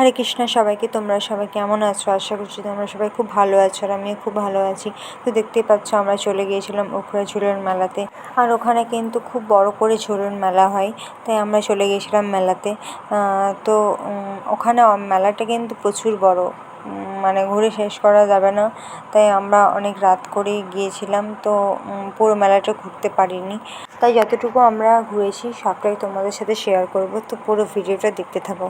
হরে কৃষ্ণ সবাইকে। তোমরা সবাই কেমন আছো? আশা করছি তোমরা সবাই খুব ভালো আছো, আর আমিও খুব ভালো আছি। তো দেখতেই পাচ্ছ আমরা চলে গিয়েছিলাম উখড়া ঝুলন মেলাতে। আর ওখানে কিন্তু খুব বড় করে ঝুলন মেলা হয়, তাই আমরা চলে গিয়েছিলাম মেলাতে। তো ওখানে মেলাটা কিন্তু প্রচুর বড়, মানে ঘুরে শেষ করা যাবে না, তাই আমরা অনেক রাত করেই গিয়েছিলাম। তো পুরো মেলাটা ঘুরতে পারিনি, তাই যতটুকু আমরা ঘুরেছি সবটাই তোমাদের সাথে শেয়ার করব। তো পুরো ভিডিওটা দেখতে থাকো।